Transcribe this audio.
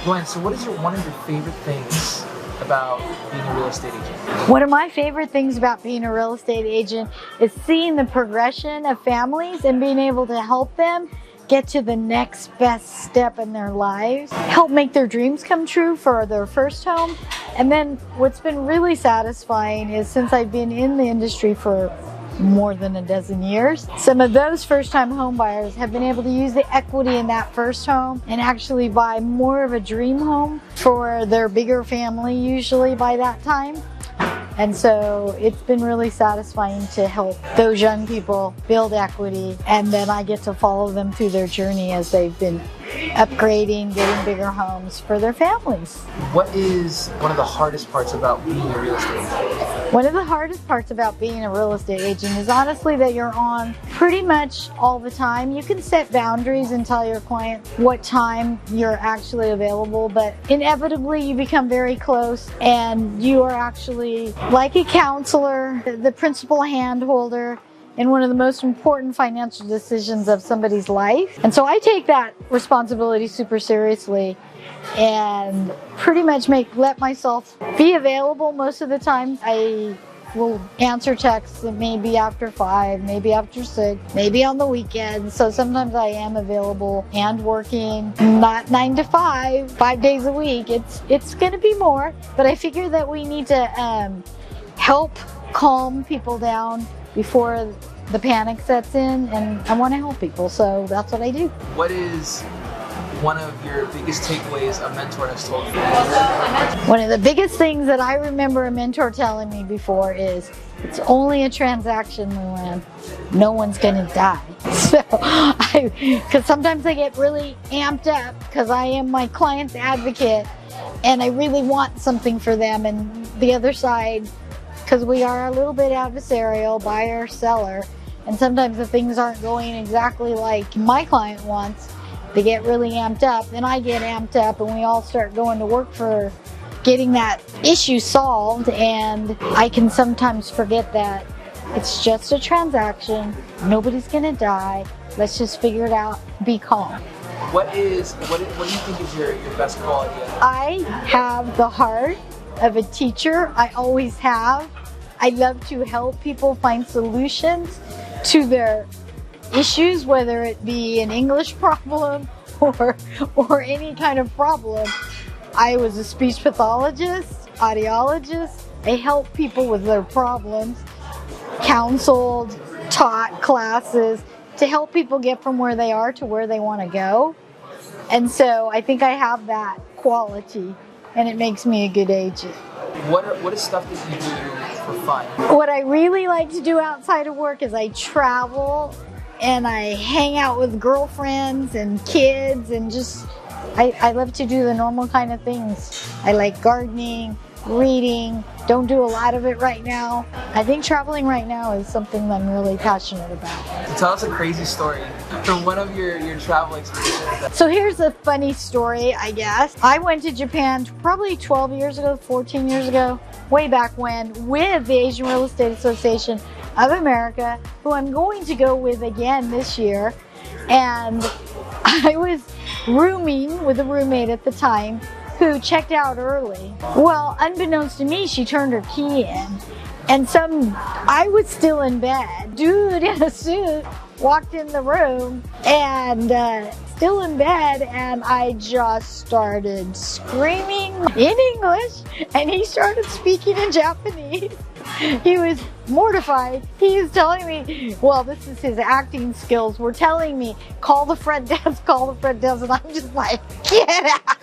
Luann, so what is one of your favorite things about being a real estate agent? One of my favorite things about being a real estate agent is seeing the progression of families and being able to help them get to the next best step in their lives, help make their dreams come true for their first home. And then what's been really satisfying is, since I've been in the industry for more than a dozen years, some of those first-time home buyers have been able to use the equity in that first home and actually buy more of a dream home for their bigger family, usually by that time. And so it's been really satisfying to help those young people build equity, and then I get to follow them through their journey as they've been upgrading, getting bigger homes for their families. What is one of the hardest parts about being a real estate agent? One of the hardest parts about being a real estate agent is honestly that you're on pretty much all the time. You can set boundaries and tell your client what time you're actually available, but inevitably you become very close and you are actually like a counselor, the principal hand holder in one of the most important financial decisions of somebody's life. And so I take that responsibility super seriously and pretty much let myself be available most of the time. I will answer texts maybe after 5, maybe after 6, maybe on the weekends. So sometimes I am available and working, not 9 to 5 days a week. It's gonna be more, but I figure that we need to help calm people down before the panic sets in, and I want to help people, so that's what I do. What is one of your biggest takeaways a mentor has told you? One of the biggest things that I remember a mentor telling me before is, it's only a transaction, Luann. No one's gonna die. So, because sometimes I get really amped up because I am my client's advocate and I really want something for them, and the other side, because we are a little bit adversarial, buyer, seller, and sometimes if things aren't going exactly like my client wants, they get really amped up, and I get amped up, and we all start going to work for getting that issue solved, and I can sometimes forget that it's just a transaction, nobody's gonna die, let's just figure it out, be calm. What do you think is your best quality? I have the heart of a teacher. I always have. I love to help people find solutions to their issues, whether it be an English problem or any kind of problem. I was a speech pathologist, audiologist. I help people with their problems, counseled, taught classes to help people get from where they are to where they want to go. And so I think I have that quality, and it makes me a good agent. What is stuff that you do for fun? What I really like to do outside of work is I travel and I hang out with girlfriends and kids, and just I love to do the normal kind of things. I like gardening, reading. Don't do a lot of it right now. I think traveling right now is something that I'm really passionate about. So tell us a crazy story from one of your travel experiences. So here's a funny story, I guess. I went to Japan probably 12 years ago, 14 years ago, way back when, with the Asian Real Estate Association of America, who I'm going to go with again this year. And I was rooming with a roommate at the time who checked out early. Well, unbeknownst to me, she turned her key in, and I was still in bed. Dude in a suit walked in the room and still in bed, and I just started screaming in English, and he started speaking in Japanese. He was mortified. He was telling me, well, this is his acting skills, were telling me, call the front desk, and I'm just like, get out.